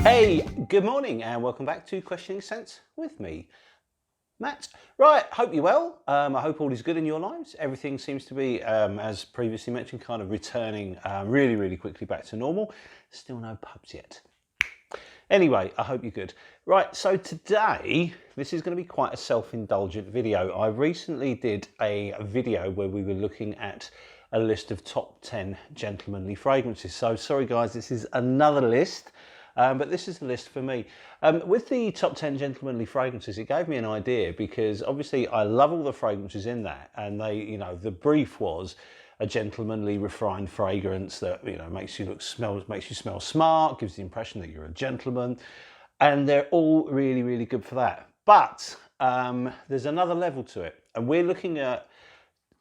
Hey, good morning and welcome back to Questioning Sense with me, Matt. Right, hope you're well. I hope all is good in your lives. Everything seems to be, as previously mentioned, kind of returning really quickly back to normal. Still no pubs yet. Anyway, I hope you're good. Right, so today, this is going to be quite a self-indulgent video. I recently did a video where we were looking at a list of top 10 gentlemanly fragrances. So sorry guys, this is another list. But this is the list for me. With the top 10 gentlemanly fragrances, it gave me an idea because obviously I love all the fragrances in that, and they, you know, the brief was a gentlemanly refined fragrance that, you know, makes you smell smart, gives the impression that you're a gentleman, and they're all really good for that. But there's another level to it, and we're looking at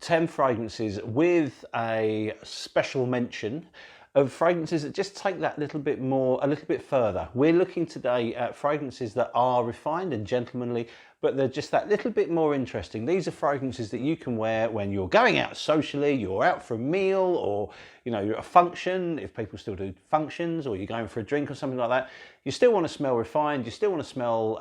10 fragrances with a special mention of fragrances that just take that a little bit further. We're looking today at fragrances that are refined and gentlemanly, but they're just that little bit more interesting. These are fragrances that you can wear when you're going out socially, you're out for a meal, or you know, you're at a function, if people still do functions, or you're going for a drink or something like that. You still want to smell refined, you still want to smell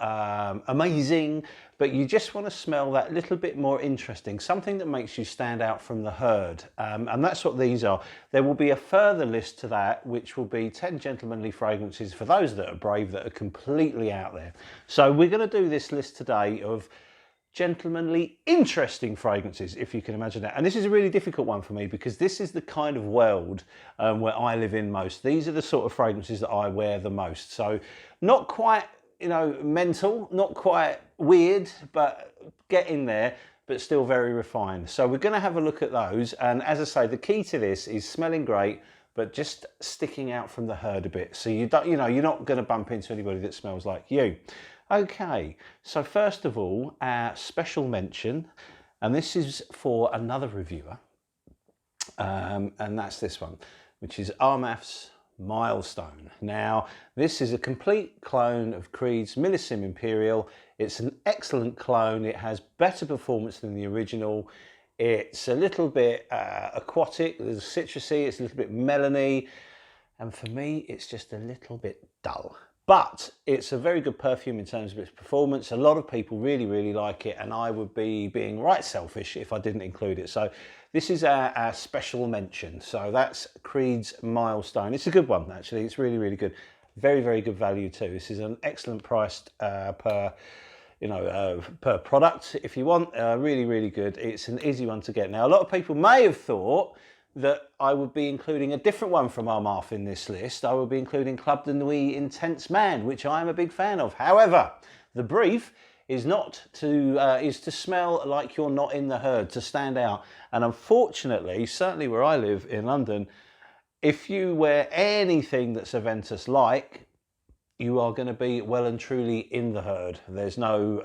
amazing, but you just want to smell that little bit more interesting, something that makes you stand out from the herd. And that's what these are. There will be a further list to that, which will be 10 gentlemanly fragrances for those that are brave, that are completely out there. So we're going to do this list today of gentlemanly interesting fragrances, if you can imagine that. And this is a really difficult one for me because this is the kind of world where I live in most. These are the sort of fragrances that I wear the most. So not quite, you know, mental, not quite weird, but get in there, but still very refined. So we're going to have a look at those. And as I say, the key to this is smelling great, but just sticking out from the herd a bit. So you don't, you know, you're not going to bump into anybody that smells like you. Okay, so first of all, our special mention, and this is for another reviewer, and that's this one, which is Armaf's Milestone. Now, this is a complete clone of Creed's Millissim Imperial. It's an excellent clone. It has better performance than the original. It's a little bit aquatic, there's citrusy, it's a little bit melony, and for me, it's just a little bit dull. But it's a very good perfume in terms of its performance. A lot of people really like it, and I would be being right selfish if I didn't include it. So this is our special mention. So that's Creed's Milestone. It's a good one, actually. It's really good. Very good value too. This is an excellent priced per product, if you want. Really good. It's an easy one to get. Now, a lot of people may have thought that I would be including a different one from Armaf in this list. I will be including Club de Nuit Intense Man, which I am a big fan of. However, the brief is to smell like you're not in the herd, to stand out. And unfortunately, certainly where I live in London, if you wear anything that's Aventus-like, you are going to be well and truly in the herd. There's no,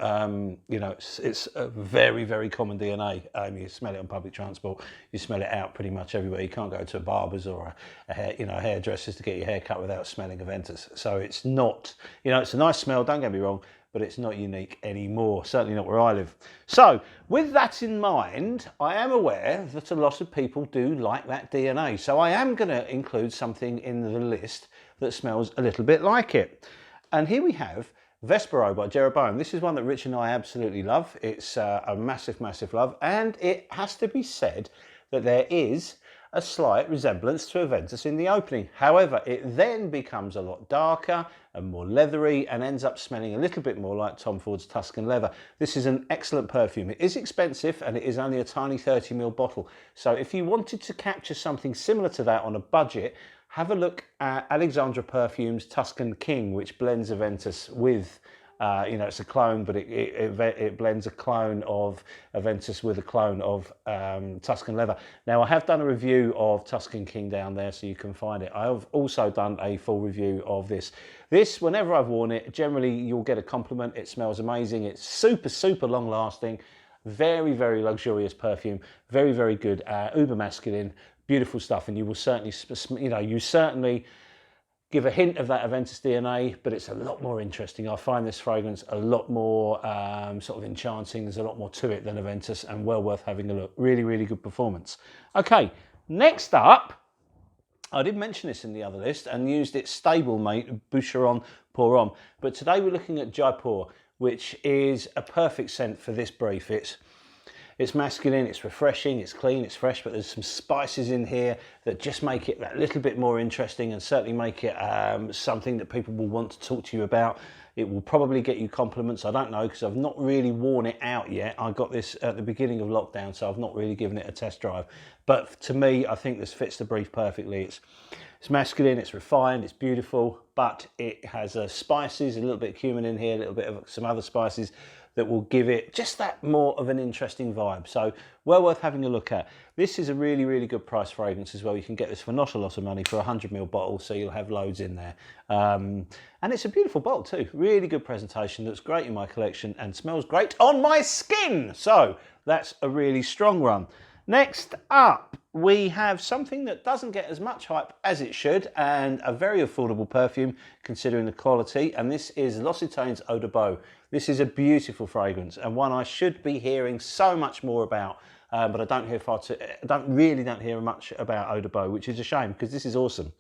you know, it's a very common DNA. You smell it on public transport. You smell it out pretty much everywhere. You can't go to a barber's or a hairdresser's to get your hair cut without smelling Aventus. So it's not, you know, it's a nice smell, don't get me wrong, but it's not unique anymore, certainly not where I live. So with that in mind, I am aware that a lot of people do like that DNA. So I am going to include something in the list that smells a little bit like it. And here we have Vespero by Jeroboam. This is one that Rich and I absolutely love. It's a massive love, and it has to be said that there is a slight resemblance to Aventus in the opening. However, it then becomes a lot darker and more leathery and ends up smelling a little bit more like Tom Ford's Tuscan leather. This is an excellent perfume. It is expensive and it is only a tiny 30ml bottle. So if you wanted to capture something similar to that on a budget, have a look at Alexandra Perfume's Tuscan King, which blends Aventus with, you know, it's a clone, but it blends a clone of Aventus with a clone of Tuscan leather. Now, I have done a review of Tuscan King down there, so you can find it. I have also done a full review of this. This, whenever I've worn it, generally you'll get a compliment. It smells amazing. It's super long lasting. Very luxurious perfume. Very good. Uber masculine. Beautiful stuff, and you will certainly, you know, you certainly give a hint of that Aventus DNA, but it's a lot more interesting. I find this fragrance a lot more sort of enchanting. There's a lot more to it than Aventus, and well worth having a look. Really good performance. Okay, next up, I did mention this in the other list and used its stablemate, Boucheron Pour Homme. But today we're looking at Jaipur, which is a perfect scent for this brief. It's masculine, it's refreshing, it's clean, it's fresh, but there's some spices in here that just make it that little bit more interesting and certainly make it something that people will want to talk to you about. It will probably get you compliments. I don't know, because I've not really worn it out yet. I got this at the beginning of lockdown, so I've not really given it a test drive. But to me, I think this fits the brief perfectly. It's masculine, it's refined, it's beautiful, but it has spices, a little bit of cumin in here, a little bit of some other spices that will give it just that more of an interesting vibe. So well worth having a look at. This is a really, really good price fragrance as well. You can get this for not a lot of money for a 100ml bottle, so you'll have loads in there. And it's a beautiful bottle too. Really good presentation, looks great in my collection and smells great on my skin. So that's a really strong one. Next up, we have something that doesn't get as much hype as it should, and a very affordable perfume considering the quality, and this is L'Occitane's Eau de Beau. This is a beautiful fragrance and one I should be hearing so much more about, but I don't hear much about Eau de Beau, which is a shame because this is awesome.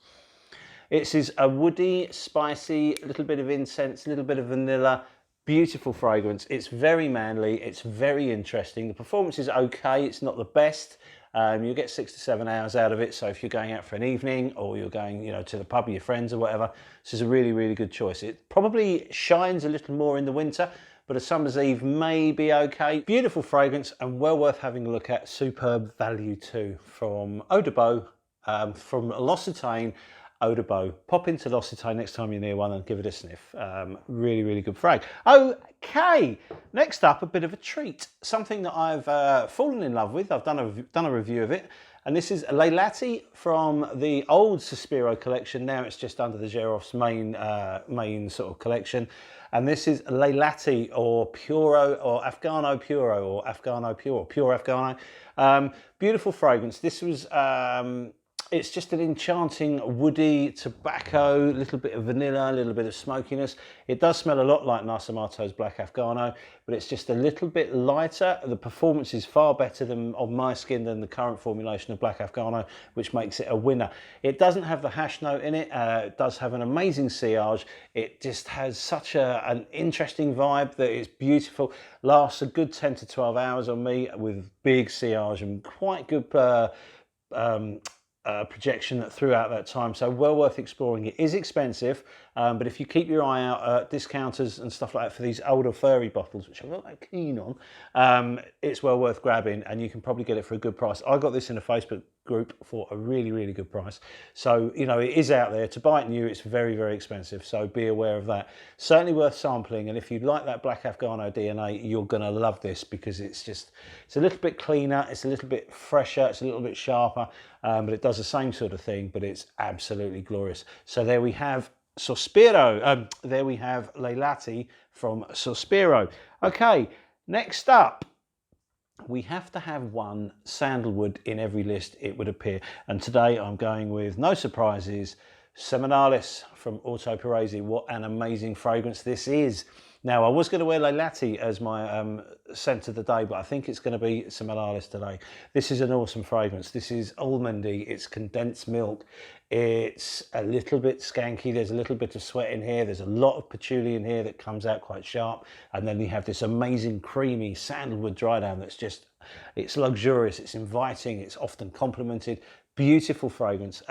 It is a woody, spicy, a little bit of incense, a little bit of vanilla, beautiful fragrance. It's very manly, it's very interesting. The performance is okay, it's not the best. You'll get 6 to 7 hours out of it, so if you're going out for an evening or you're going to the pub with your friends or whatever, this is a really, really good choice. It probably shines a little more in the winter, but a summer's eve may be okay. Beautiful fragrance and well worth having a look at. Superb value too from Eau de Beau, from L'Occitane Eau de Beau. Pop into L'Occitane next time you're near one and give it a sniff. Really, really good frag. Okay, next up, a bit of a treat. Something that I've fallen in love with. I've done a review of it. And this is Leilati from the old Sospiro collection. Now it's just under the Gerof's main sort of collection. And this is Leilati or Puro or Afghano Puro or Afghano Pure, Pure Afghano. Beautiful fragrance. This was... it's just an enchanting woody tobacco, a little bit of vanilla, a little bit of smokiness. It does smell a lot like Nascimato's Black Afghano, but it's just a little bit lighter. The performance is far better on my skin than the current formulation of Black Afghano, which makes it a winner. It doesn't have the hash note in it. It does have an amazing sillage. It just has such an interesting vibe that it's beautiful. Lasts a good 10 to 12 hours on me with big sillage and quite good projection throughout that time, so well worth exploring. It is expensive, but if you keep your eye out at discounters and stuff like that for these older furry bottles, which I'm not that keen on, it's well worth grabbing, and you can probably get it for a good price. I got this in a Facebook group for a really, really good price. So, it is out there. To buy it new, it's very, very expensive, so be aware of that. Certainly worth sampling, and if you like that Black Afghano DNA, you're going to love this because it's a little bit cleaner, it's a little bit fresher, it's a little bit sharper, but it does the same sort of thing, but it's absolutely glorious. So there we have Sospiro, there we have Leilati from Sospiro. Okay, next up, we have to have one sandalwood in every list, it would appear. And today I'm going with, no surprises, Seminalis from Orto Paresi. What an amazing fragrance this is. Now, I was going to wear Leilati as my scent of the day, but I think it's going to be Seminalis today. This is an awesome fragrance. This is almondy, it's condensed milk, it's a little bit skanky, there's a little bit of sweat in here, there's a lot of patchouli in here that comes out quite sharp, and then you have this amazing creamy sandalwood dry down that's just, it's luxurious, it's inviting, it's often complimented, beautiful fragrance.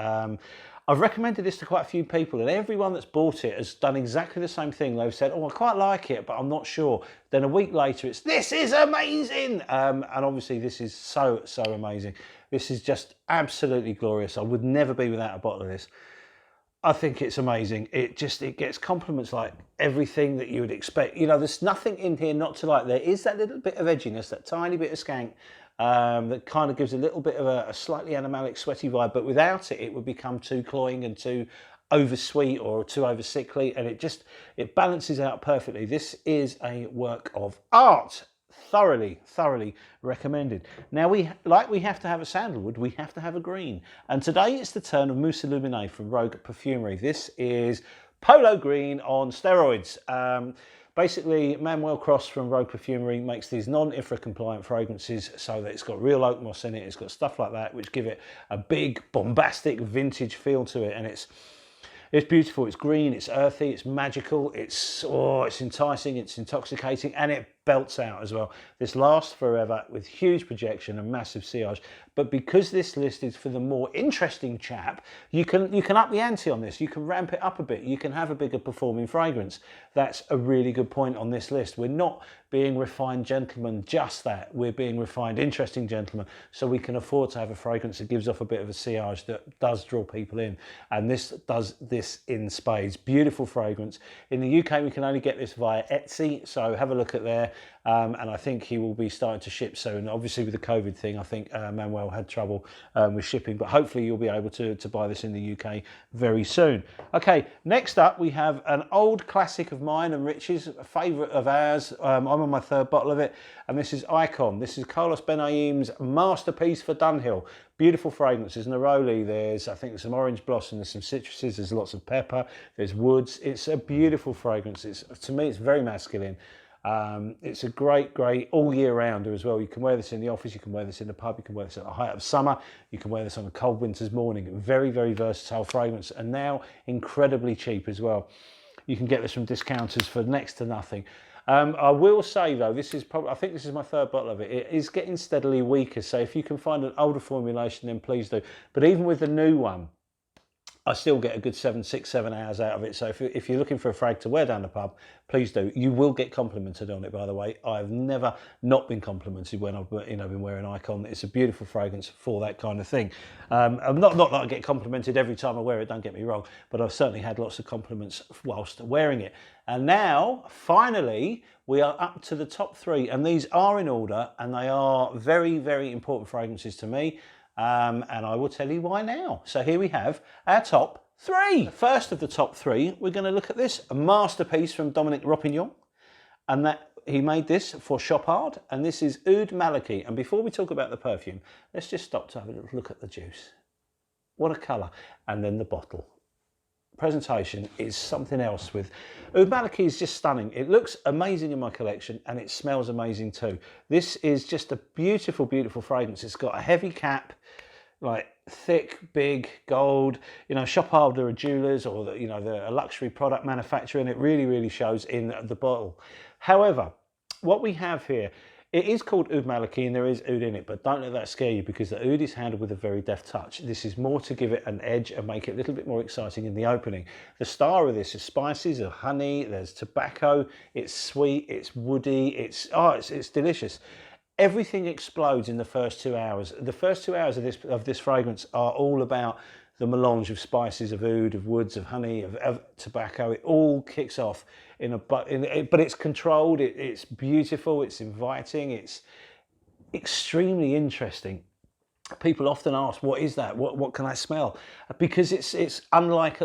I've recommended this to quite a few people, and everyone that's bought it has done exactly the same thing. They've said, oh, I quite like it, but I'm not sure. Then a week later, it's, this is amazing. And obviously this is so, so amazing. This is just absolutely glorious. I would never be without a bottle of this. I think it's amazing. It gets compliments like everything that you would expect. There's nothing in here not to like. There is that little bit of edginess, that tiny bit of skank, that kind of gives a little bit of a slightly animalic, sweaty vibe, but without it, it would become too cloying and too oversweet or too over sickly, and it balances out perfectly. This is a work of art. Thoroughly, thoroughly recommended. Now, we have to have a sandalwood, we have to have a green. And today it's the turn of Mousse Illuminée from Rogue Perfumery. This is Polo Green on steroids. Basically, Manuel Cross from Rogue Perfumery makes these non-IFRA compliant fragrances so that it's got real oak moss in it, it's got stuff like that, which give it a big, bombastic, vintage feel to it, and it's beautiful, it's green, it's earthy, it's magical, it's enticing, it's intoxicating, and it belts out as well. This lasts forever with huge projection and massive sillage. But because this list is for the more interesting chap, you can up the ante on this. You can ramp it up a bit. You can have a bigger performing fragrance. That's a really good point on this list. We're not being refined gentlemen, just that. We're being refined, interesting gentlemen. So we can afford to have a fragrance that gives off a bit of a sillage that does draw people in. And this does this in spades. Beautiful fragrance. In the UK, we can only get this via Etsy. So have a look at there. And I think he will be starting to ship soon. Obviously with the COVID thing, I think Manuel had trouble with shipping, but hopefully you'll be able to buy this in the UK very soon. Okay, next up we have an old classic of mine and Rich's, a favourite of ours. I'm on my third bottle of it, and this is Icon. This is Carlos Benaim's masterpiece for Dunhill. Beautiful fragrance. There's neroli, I think there's some orange blossom, there's some citruses, there's lots of pepper, there's woods. It's a beautiful fragrance. To me, it's very masculine. It's a great all year rounder as well. You can wear this in the office, you can wear this in the pub, you can wear this at the height of summer, you can wear this on a cold winter's morning. Very, very versatile fragrance, and now incredibly cheap as well. You can get this from discounters for next to nothing. I will say though, I think this is my third bottle of it. It is getting steadily weaker, so if you can find an older formulation, then please do. But even with the new one, I still get a good 6, 7 hours out of it. So if you're looking for a frag to wear down the pub, please do. You will get complimented on it, by the way. I've never not been complimented when I've been wearing Icon. It's a beautiful fragrance for that kind of thing. Not that I get complimented every time I wear it, don't get me wrong, but I've certainly had lots of compliments whilst wearing it. And now, finally, we are up to the top 3, and these are in order, and they are very, very important fragrances to me. And I will tell you why now. So here we have our top 3. First of the top 3, we're going to look at this, a masterpiece from Dominique Ropignon, and that he made this for Chopard, and this is Oud Malachy. And before we talk about the perfume, let's just stop to have a little look at the juice. What a colour. And then the bottle. Presentation is something else. With Oud Malachy is just stunning. It looks amazing in my collection, and it smells amazing too. This is just a beautiful, beautiful fragrance. It's got a heavy cap, like thick, big gold. Chopard are a jewelers, or they're a luxury product manufacturer, and it really, really shows in the bottle. However, what we have here, it is called Oud Malachy and there is oud in it, but don't let that scare you, because the oud is handled with a very deft touch. This is more to give it an edge and make it a little bit more exciting in the opening. The star of this is spices, of honey, there's tobacco, it's sweet, it's woody, it's delicious. Everything explodes in the first 2 hours. The first 2 hours of this fragrance are all about the melange of spices, of oud, of woods, of honey, of tobacco. It all kicks off but it's controlled, it's beautiful, it's inviting, it's extremely interesting. People often ask, what is that? What can I smell? Because it's unlike,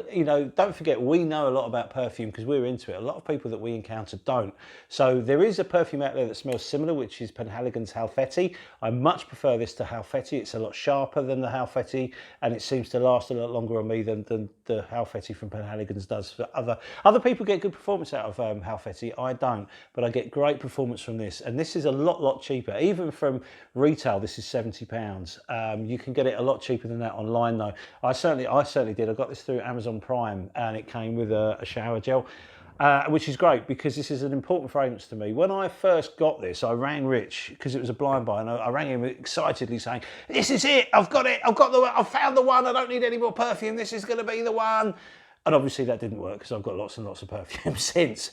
don't forget, we know a lot about perfume because we're into it. A lot of people that we encounter don't. So there is a perfume out there that smells similar, which is Penhaligon's Halfeti. I much prefer this to Halfeti. It's a lot sharper than the Halfeti, and it seems to last a lot longer on me than the Halfeti from Penhaligon's does. For other people get good performance out of Halfeti. I don't, but I get great performance from this. And this is a lot cheaper. Even from retail, this is £70. You can get it a lot cheaper than that online though. I certainly did. I got this through Amazon Prime, and it came with a shower gel, which is great because this is an important fragrance to me. When I first got this, I rang Rich because it was a blind buy, and I rang him excitedly saying, "This is it! I've got it! I've found the one! I don't need any more perfume. This is going to be the one." And obviously that didn't work because I've got lots and lots of perfume since.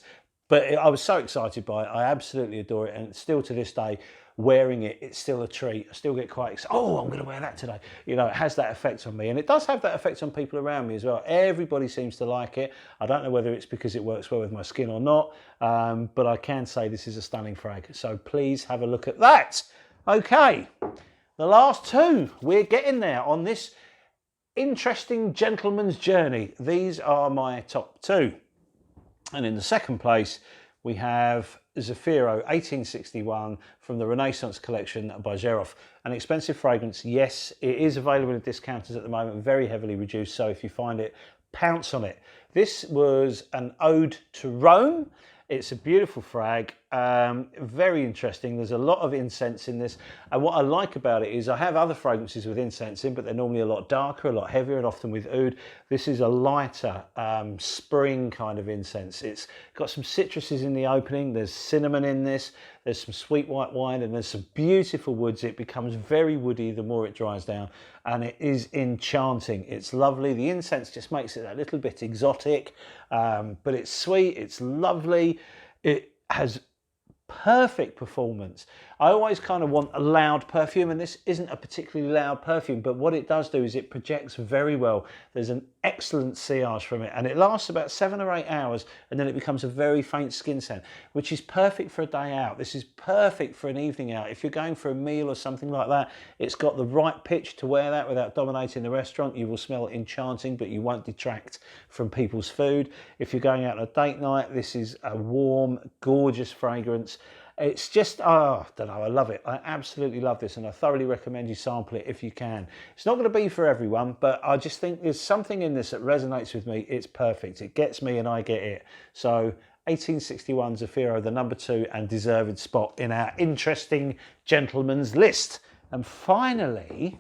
But I was so excited by it. I absolutely adore it, and still to this day, wearing it, it's still a treat. I still get quite excited. Oh, I'm going to wear that today. It has that effect on me, and it does have that effect on people around me as well. Everybody seems to like it. I don't know whether it's because it works well with my skin or not, but I can say this is a stunning frag. So please have a look at that. Okay, the last 2. We're getting there on this interesting gentleman's journey. These are my top 2. And in the second place, we have Sospiro 1861 from the Renaissance collection by Gerov. An expensive fragrance, yes, it is available at discounters at the moment, very heavily reduced, so if you find it, pounce on it. This was an Ode to Rome. It's a beautiful frag, very interesting. There's a lot of incense in this, and what I like about it is I have other fragrances with incense in, but they're normally a lot darker, a lot heavier, and often with oud. This is a lighter spring kind of incense. It's got some citruses in the opening, there's cinnamon in this, there's some sweet white wine, and there's some beautiful woods. It becomes very woody the more it dries down, and it is enchanting. It's lovely. The incense just makes it a little bit exotic, but it's sweet, it's lovely. It has perfect performance. I always kind of want a loud perfume, and this isn't a particularly loud perfume, but what it does do is it projects very well. There's an excellent sillage from it, and it lasts about 7 or 8 hours, and then it becomes a very faint skin scent, which is perfect for a day out. This is perfect for an evening out. If you're going for a meal or something like that, it's got the right pitch to wear that without dominating the restaurant. You will smell enchanting, but you won't detract from people's food. If you're going out on a date night, this is a warm, gorgeous fragrance. It's just, oh, I don't know, I love it. I absolutely love this, and I thoroughly recommend you sample it if you can. It's not going to be for everyone, but I just think there's something in this that resonates with me. It's perfect. It gets me and I get it. So 1861 Sospiro, the number 2 and deserved spot in our interesting gentleman's list. And finally,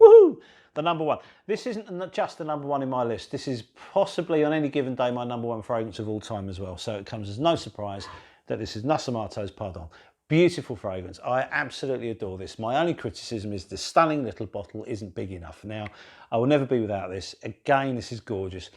woohoo! The number 1. This isn't just the number 1 in my list. This is possibly on any given day my number 1 fragrance of all time as well. So it comes as no surprise that this is Nasomarto's Padang. Beautiful fragrance. I absolutely adore this. My only criticism is the stunning little bottle isn't big enough. Now, I will never be without this. Again, this is gorgeous.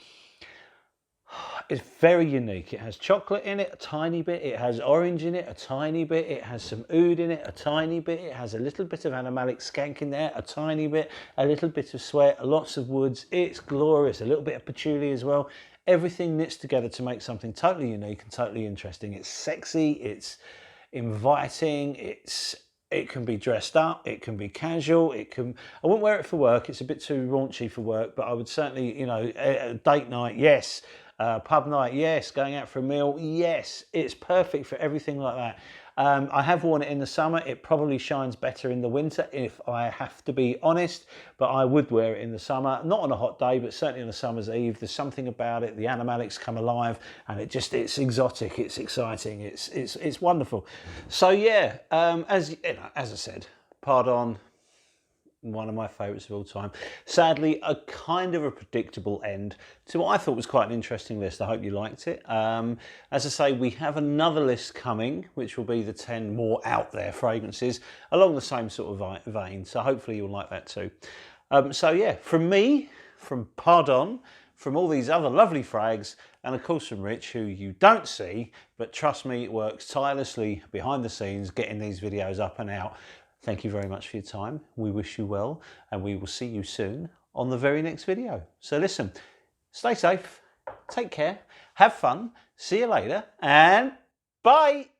It's very unique. It has chocolate in it, a tiny bit. It has orange in it, a tiny bit. It has some oud in it, a tiny bit. It has a little bit of animalic skank in there, a tiny bit. A little bit of sweat, lots of woods. It's glorious. A little bit of patchouli as well. Everything knits together to make something totally unique and totally interesting. It's sexy. It's inviting. It can be dressed up, it can be casual, I wouldn't wear it for work, it's a bit too raunchy for work, but I would certainly, you know, a date night, yes, pub night, yes, going out for a meal, yes, it's perfect for everything like that. I have worn it in the summer. It probably shines better in the winter if I have to be honest, but I would wear it in the summer, not on a hot day, but certainly on a summer's eve. There's something about it, the animalics come alive, and it's exotic, it's exciting, it's wonderful. So yeah, as you know, as I said, Pardon, one of my favourites of all time. Sadly, a kind of a predictable end to what I thought was quite an interesting list. I hope you liked it. As I say, we have another list coming, which will be the 10 more out there fragrances along the same sort of vein. So hopefully you'll like that too. So yeah, from me, from Pardon, from all these other lovely frags, and of course from Rich, who you don't see, but trust me, works tirelessly behind the scenes getting these videos up and out. Thank you very much for your time. We wish you well, and we will see you soon on the very next video. So listen, stay safe, take care, have fun, see you later, and bye.